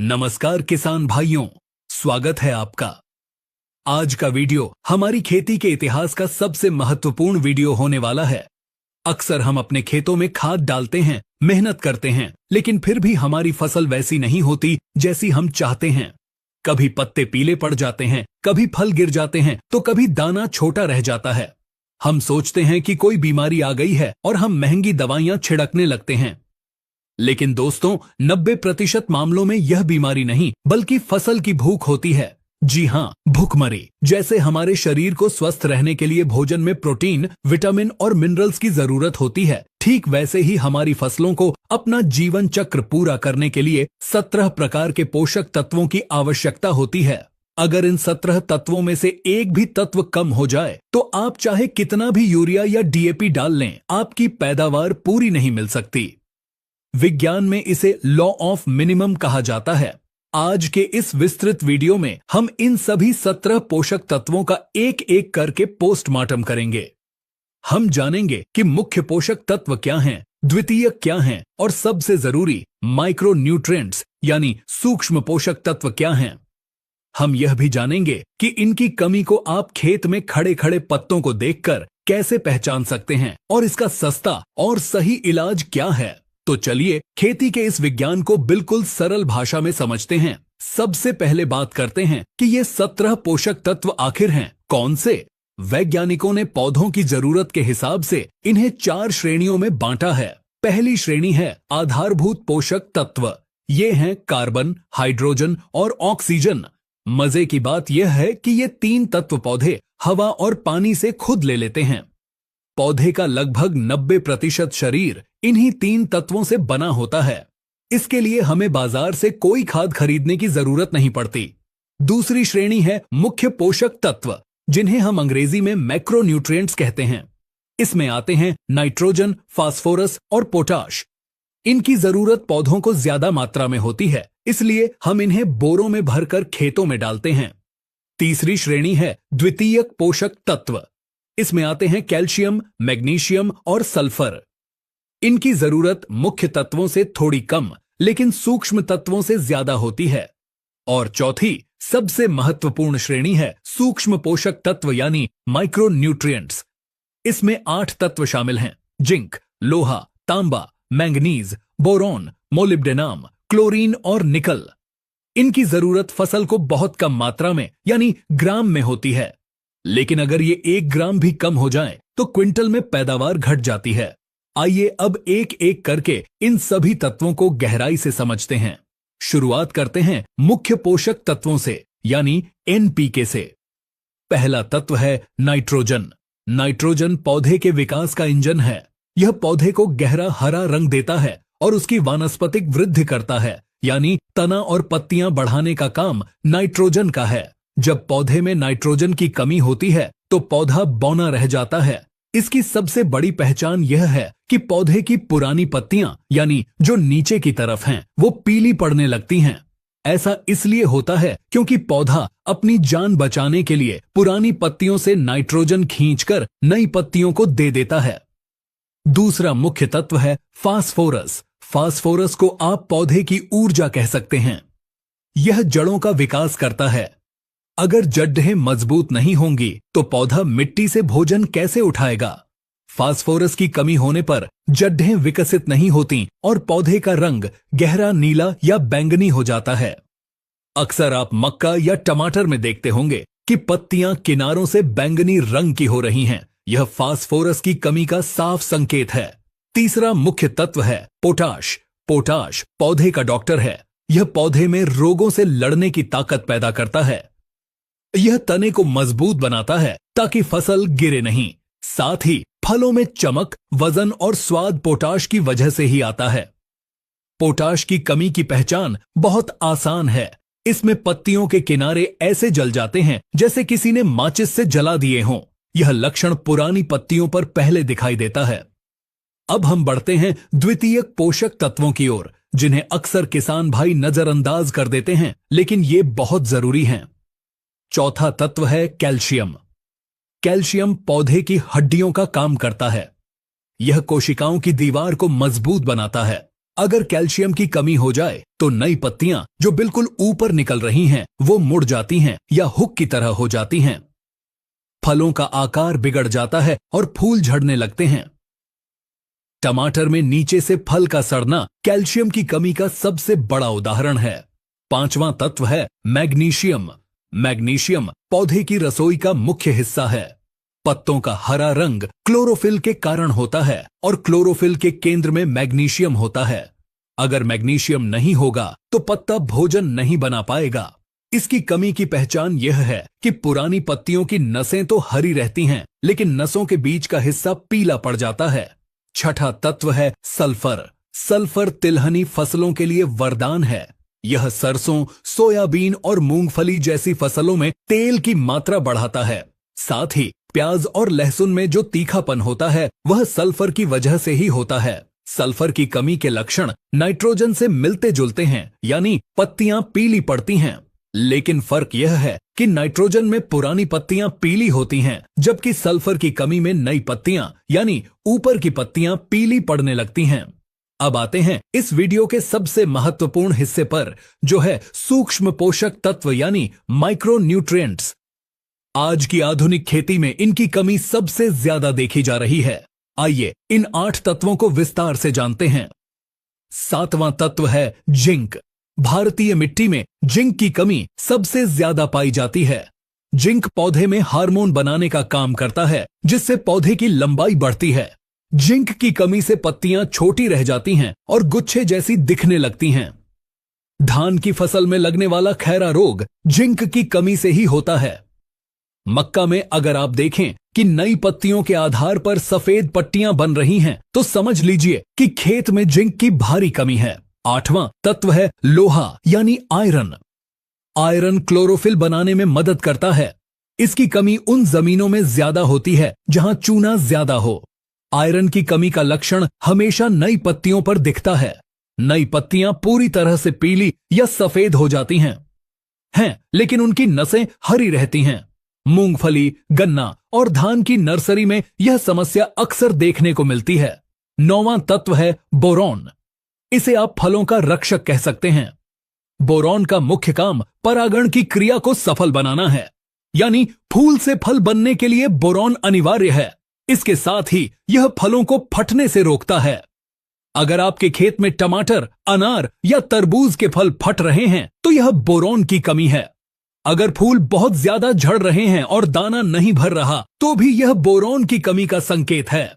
नमस्कार किसान भाइयों, स्वागत है आपका। आज का वीडियो हमारी खेती के इतिहास का सबसे महत्वपूर्ण वीडियो होने वाला है। अक्सर हम अपने खेतों में खाद डालते हैं, मेहनत करते हैं, लेकिन फिर भी हमारी फसल वैसी नहीं होती जैसी हम चाहते हैं। कभी पत्ते पीले पड़ जाते हैं, कभी फल गिर जाते हैं, तो कभी दाना छोटा रह जाता है। हम सोचते हैं कि कोई बीमारी आ गई है और हम महंगी दवाइयां छिड़कने लगते हैं। लेकिन दोस्तों, 90% मामलों में यह बीमारी नहीं बल्कि फसल की भूख होती है। जी हाँ, भूखमरी। जैसे हमारे शरीर को स्वस्थ रहने के लिए भोजन में प्रोटीन, विटामिन और मिनरल्स की जरूरत होती है, ठीक वैसे ही हमारी फसलों को अपना जीवन चक्र पूरा करने के लिए 17 प्रकार के पोषक तत्वों की आवश्यकता होती है। अगर इन 17 तत्वों में से एक भी तत्व कम हो जाए तो आप चाहे कितना भी यूरिया या डीएपी डाल लें, आपकी पैदावार पूरी नहीं मिल सकती। विज्ञान में इसे लॉ ऑफ मिनिमम कहा जाता है। आज के इस विस्तृत वीडियो में हम इन सभी 17 पोषक तत्वों का एक एक करके पोस्टमार्टम करेंगे। हम जानेंगे कि मुख्य पोषक तत्व क्या हैं, द्वितीयक क्या हैं और सबसे जरूरी माइक्रो न्यूट्रिएंट्स यानी सूक्ष्म पोषक तत्व क्या हैं। हम यह भी जानेंगे कि इनकी कमी को आप खेत में खड़े खड़े पत्तों को देखकर कैसे पहचान सकते हैं और इसका सस्ता और सही इलाज क्या है। तो चलिए खेती के इस विज्ञान को बिल्कुल सरल भाषा में समझते हैं। सबसे पहले बात करते हैं कि ये 17 पोषक तत्व आखिर हैं कौन से। वैज्ञानिकों ने पौधों की जरूरत के हिसाब से इन्हें 4 श्रेणियों में बांटा है। पहली श्रेणी है आधारभूत पोषक तत्व। ये हैं कार्बन, हाइड्रोजन और ऑक्सीजन। मजे की बात यह है कि ये 3 तत्व पौधे हवा और पानी से खुद ले लेते हैं। पौधे का लगभग 90% शरीर इन्हीं 3 तत्वों से बना होता है। इसके लिए हमें बाजार से कोई खाद खरीदने की जरूरत नहीं पड़ती। दूसरी श्रेणी है मुख्य पोषक तत्व, जिन्हें हम अंग्रेजी में मैक्रोन्यूट्रिएंट्स कहते हैं। इसमें आते हैं नाइट्रोजन, फास्फोरस और पोटाश। इनकी जरूरत पौधों को ज्यादा मात्रा में होती है, इसलिए हम इन्हें बोरों में भरकर खेतों में डालते हैं। तीसरी श्रेणी है द्वितीयक पोषक तत्व। इसमें आते हैं कैल्शियम, मैग्नीशियम और सल्फर। इनकी जरूरत मुख्य तत्वों से थोड़ी कम लेकिन सूक्ष्म तत्वों से ज्यादा होती है। और चौथी सबसे महत्वपूर्ण श्रेणी है सूक्ष्म पोषक तत्व यानी माइक्रो न्यूट्रिएंट्स। इसमें 8 तत्व शामिल हैं: जिंक, लोहा, तांबा, मैंगनीज, बोरॉन, मोलिब्डेनम, क्लोरीन और निकल। इनकी जरूरत फसल को बहुत कम मात्रा में यानी ग्राम में होती है, लेकिन अगर ये 1 ग्राम भी कम हो जाए तो क्विंटल में पैदावार घट जाती है। आइए अब एक एक करके इन सभी तत्वों को गहराई से समझते हैं। शुरुआत करते हैं मुख्य पोषक तत्वों से यानी एनपीके से। पहला तत्व है नाइट्रोजन। नाइट्रोजन पौधे के विकास का इंजन है। यह पौधे को गहरा हरा रंग देता है और उसकी वानस्पतिक वृद्धि करता है, यानी तना और पत्तियां बढ़ाने का काम नाइट्रोजन का है। जब पौधे में नाइट्रोजन की कमी होती है तो पौधा बौना रह जाता है। इसकी सबसे बड़ी पहचान यह है कि पौधे की पुरानी पत्तियां यानी जो नीचे की तरफ हैं, वो पीली पड़ने लगती हैं। ऐसा इसलिए होता है क्योंकि पौधा अपनी जान बचाने के लिए पुरानी पत्तियों से नाइट्रोजन खींचकर नई पत्तियों को दे देता है। दूसरा मुख्य तत्व है फास्फोरस। फास्फोरस को आप पौधे की ऊर्जा कह सकते हैं। यह जड़ों का विकास करता है। अगर जड़ें मजबूत नहीं होंगी तो पौधा मिट्टी से भोजन कैसे उठाएगा। फास्फोरस की कमी होने पर जड़ें विकसित नहीं होती और पौधे का रंग गहरा नीला या बैंगनी हो जाता है। अक्सर आप मक्का या टमाटर में देखते होंगे कि पत्तियां किनारों से बैंगनी रंग की हो रही हैं। यह फास्फोरस की कमी का साफ संकेत है। तीसरा मुख्य तत्व है पोटाश। पोटाश पौधे का डॉक्टर है। यह पौधे में रोगों से लड़ने की ताकत पैदा करता है। यह तने को मजबूत बनाता है ताकि फसल गिरे नहीं। साथ ही फलों में चमक, वजन और स्वाद पोटाश की वजह से ही आता है। पोटाश की कमी की पहचान बहुत आसान है। इसमें पत्तियों के किनारे ऐसे जल जाते हैं जैसे किसी ने माचिस से जला दिए हों। यह लक्षण पुरानी पत्तियों पर पहले दिखाई देता है। अब हम बढ़ते हैं द्वितीयक पोषक तत्वों की ओर, जिन्हें अक्सर किसान भाई नजरअंदाज कर देते हैं, लेकिन ये बहुत जरूरी हैं। चौथा तत्व है कैल्शियम। कैल्शियम पौधे की हड्डियों का काम करता है। यह कोशिकाओं की दीवार को मजबूत बनाता है। अगर कैल्शियम की कमी हो जाए तो नई पत्तियां जो बिल्कुल ऊपर निकल रही हैं वो मुड़ जाती हैं या हुक की तरह हो जाती हैं। फलों का आकार बिगड़ जाता है और फूल झड़ने लगते हैं। टमाटर में नीचे से फल का सड़ना कैल्शियम की कमी का सबसे बड़ा उदाहरण है। पांचवां तत्व है मैग्नीशियम। मैग्नीशियम पौधे की रसोई का मुख्य हिस्सा है। पत्तों का हरा रंग क्लोरोफिल के कारण होता है और क्लोरोफिल के केंद्र में मैग्नीशियम होता है। अगर मैग्नीशियम नहीं होगा तो पत्ता भोजन नहीं बना पाएगा। इसकी कमी की पहचान यह है कि पुरानी पत्तियों की नसें तो हरी रहती हैं, लेकिन नसों के बीच का हिस्सा पीला पड़ जाता है। छठा तत्व है सल्फर। सल्फर तिलहनी फसलों के लिए वरदान है। यह सरसों, सोयाबीन और मूंगफली जैसी फसलों में तेल की मात्रा बढ़ाता है। साथ ही प्याज और लहसुन में जो तीखापन होता है वह सल्फर की वजह से ही होता है। सल्फर की कमी के लक्षण नाइट्रोजन से मिलते जुलते हैं, यानी पत्तियां पीली पड़ती हैं। लेकिन फर्क यह है कि नाइट्रोजन में पुरानी पत्तियां पीली होती हैं, जबकि सल्फर की कमी में नई पत्तियां यानी ऊपर की पत्तियां पीली पड़ने लगती हैं। अब आते हैं इस वीडियो के सबसे महत्वपूर्ण हिस्से पर, जो है सूक्ष्म पोषक तत्व यानी माइक्रो न्यूट्रिएंट्स। आज की आधुनिक खेती में इनकी कमी सबसे ज्यादा देखी जा रही है। आइए इन 8 तत्वों को विस्तार से जानते हैं। 7वां तत्व है जिंक। भारतीय मिट्टी में जिंक की कमी सबसे ज्यादा पाई जाती है। जिंक पौधे में हार्मोन बनाने का काम करता है, जिससे पौधे की लंबाई बढ़ती है। जिंक की कमी से पत्तियां छोटी रह जाती हैं और गुच्छे जैसी दिखने लगती हैं। धान की फसल में लगने वाला खैरा रोग जिंक की कमी से ही होता है। मक्का में अगर आप देखें कि नई पत्तियों के आधार पर सफेद पट्टियां बन रही हैं, तो समझ लीजिए कि खेत में जिंक की भारी कमी है। 8वां तत्व है लोहा यानी आयरन। आयरन क्लोरोफिल बनाने में मदद करता है। इसकी कमी उन जमीनों में ज्यादा होती है जहां चूना ज्यादा हो। आयरन की कमी का लक्षण हमेशा नई पत्तियों पर दिखता है। नई पत्तियां पूरी तरह से पीली या सफेद हो जाती हैं, लेकिन उनकी नसें हरी रहती हैं। मूंगफली, गन्ना और धान की नर्सरी में यह समस्या अक्सर देखने को मिलती है। 9वां तत्व है बोरॉन। इसे आप फलों का रक्षक कह सकते हैं। बोरॉन का मुख्य काम परागण की क्रिया को सफल बनाना है, यानी फूल से फल बनने के लिए बोरॉन अनिवार्य है। इसके साथ ही यह फलों को फटने से रोकता है। अगर आपके खेत में टमाटर, अनार या तरबूज के फल फट रहे हैं तो यह बोरॉन की कमी है। अगर फूल बहुत ज्यादा झड़ रहे हैं और दाना नहीं भर रहा तो भी यह बोरॉन की कमी का संकेत है।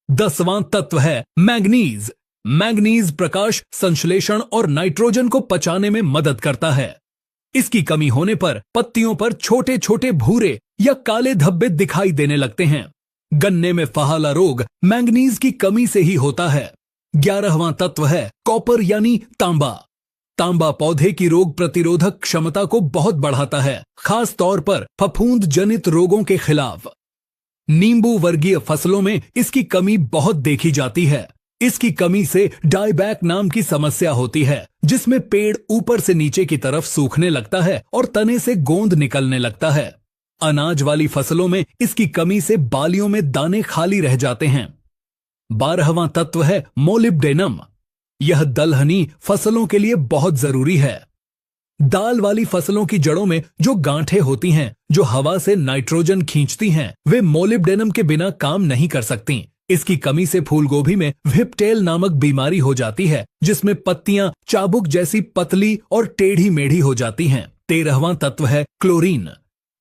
10वां तत्व है मैग्नीज। मैग्नीज प्रकाश संश्लेषण और नाइट्रोजन को पचाने में मदद करता है। इसकी कमी होने पर पत्तियों पर छोटे छोटे भूरे या काले धब्बे दिखाई देने लगते हैं। गन्ने में फहाला रोग मैग्नीज की कमी से ही होता है। 11वां तत्व है कॉपर यानी तांबा। तांबा पौधे की रोग प्रतिरोधक क्षमता को बहुत बढ़ाता है, खास तौर पर फफूंद जनित रोगों के खिलाफ। नींबू वर्गीय फसलों में इसकी कमी बहुत देखी जाती है। इसकी कमी से डाईबैक नाम की समस्या होती है, जिसमें पेड़ ऊपर से नीचे की तरफ सूखने लगता है और तने से गोंद निकलने लगता है। अनाज वाली फसलों में इसकी कमी से बालियों में दाने खाली रह जाते हैं। 12वां तत्व है मोलिब्डेनम। यह दलहनी फसलों के लिए बहुत जरूरी है। दाल वाली फसलों की जड़ों में जो गांठें होती हैं, जो हवा से नाइट्रोजन खींचती हैं, वे मोलिब्डेनम के बिना काम नहीं कर सकती। इसकी कमी से फूलगोभी में व्हिपटेल नामक बीमारी हो जाती है, जिसमें पत्तियां चाबुक जैसी पतली और टेढ़ी मेढ़ी हो जाती हैं। 13वां तत्व है क्लोरीन।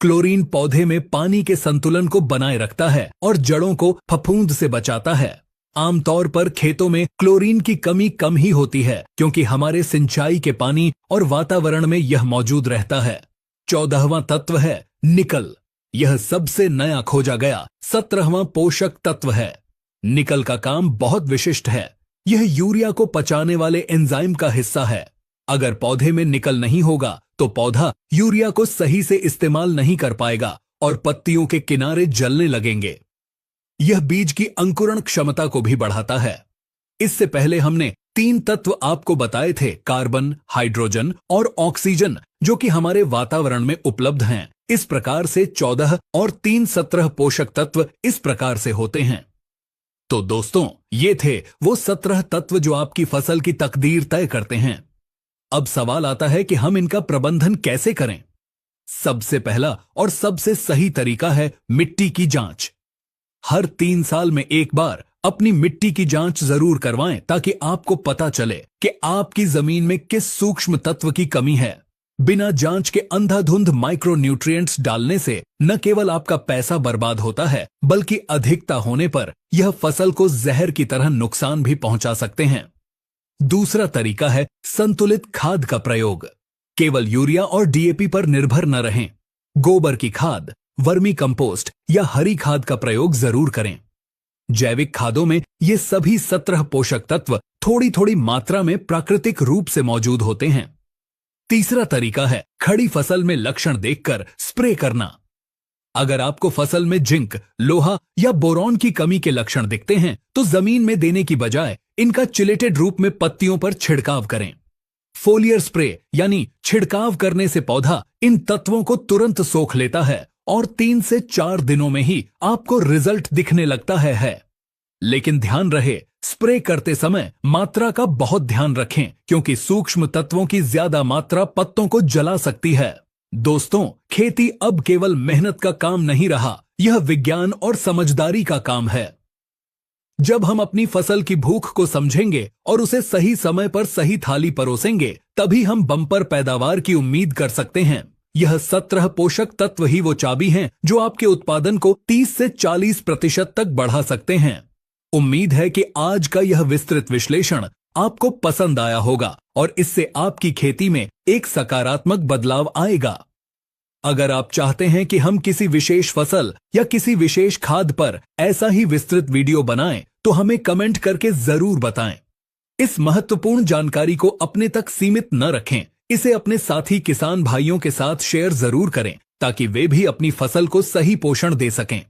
क्लोरीन पौधे में पानी के संतुलन को बनाए रखता है और जड़ों को फफूंद से बचाता है। आमतौर पर खेतों में क्लोरीन की कमी कम ही होती है, क्योंकि हमारे सिंचाई के पानी और वातावरण में यह मौजूद रहता है। 14वां तत्व है निकल। यह सबसे नया खोजा गया 17वां पोषक तत्व है। निकल का काम बहुत विशिष्ट है। यह यूरिया को पचाने वाले एंजाइम का हिस्सा है। अगर पौधे में निकल नहीं होगा तो पौधा यूरिया को सही से इस्तेमाल नहीं कर पाएगा और पत्तियों के किनारे जलने लगेंगे। यह बीज की अंकुरण क्षमता को भी बढ़ाता है। इससे पहले हमने 3 तत्व आपको बताए थे, कार्बन, हाइड्रोजन और ऑक्सीजन, जो कि हमारे वातावरण में उपलब्ध हैं। इस प्रकार से 14 और 3 17 पोषक तत्व इस प्रकार से होते हैं। तो दोस्तों, ये थे वो 17 तत्व जो आपकी फसल की तकदीर तय करते हैं। अब सवाल आता है कि हम इनका प्रबंधन कैसे करें। सबसे पहला और सबसे सही तरीका है मिट्टी की जांच। हर 3 साल में एक बार अपनी मिट्टी की जांच जरूर करवाएं ताकि आपको पता चले कि आपकी जमीन में किस सूक्ष्म तत्व की कमी है। बिना जांच के अंधाधुंध माइक्रो न्यूट्रिएंट्स डालने से न केवल आपका पैसा बर्बाद होता है, बल्कि अधिकता होने पर यह फसल को जहर की तरह नुकसान भी पहुंचा सकते हैं। दूसरा तरीका है संतुलित खाद का प्रयोग। केवल यूरिया और डीएपी पर निर्भर न रहें। गोबर की खाद, वर्मी कंपोस्ट या हरी खाद का प्रयोग जरूर करें। जैविक खादों में ये सभी 17 पोषक तत्व थोड़ी थोड़ी मात्रा में प्राकृतिक रूप से मौजूद होते हैं। तीसरा तरीका है खड़ी फसल में लक्षण देखकर स्प्रे करना। अगर आपको फसल में जिंक, लोहा या बोरॉन की कमी के लक्षण दिखते हैं तो जमीन में देने की बजाय इनका चिलेटेड रूप में पत्तियों पर छिड़काव करें। फोलियर स्प्रे यानी छिड़काव करने से पौधा इन तत्वों को तुरंत सोख लेता है और 3 से 4 दिनों में ही आपको रिजल्ट दिखने लगता है। लेकिन ध्यान रहे, स्प्रे करते समय मात्रा का बहुत ध्यान रखें, क्योंकि सूक्ष्म तत्वों की ज्यादा मात्रा पत्तों को जला सकती है। दोस्तों, खेती अब केवल मेहनत का काम नहीं रहा, यह विज्ञान और समझदारी का काम है। जब हम अपनी फसल की भूख को समझेंगे और उसे सही समय पर सही थाली परोसेंगे, तभी हम बम्पर पैदावार की उम्मीद कर सकते हैं। यह 17 पोषक तत्व ही वो चाबी हैं जो आपके उत्पादन को 30 से 40% तक बढ़ा सकते हैं। उम्मीद है कि आज का यह विस्तृत विश्लेषण आपको पसंद आया होगा और इससे आपकी खेती में एक सकारात्मक बदलाव आएगा। अगर आप चाहते हैं कि हम किसी विशेष फसल या किसी विशेष खाद पर ऐसा ही विस्तृत वीडियो बनाएं, तो हमें कमेंट करके जरूर बताएं। इस महत्वपूर्ण जानकारी को अपने तक सीमित न रखें, इसे अपने साथी किसान भाइयों के साथ शेयर जरूर करें ताकि वे भी अपनी फसल को सही पोषण दे सकें।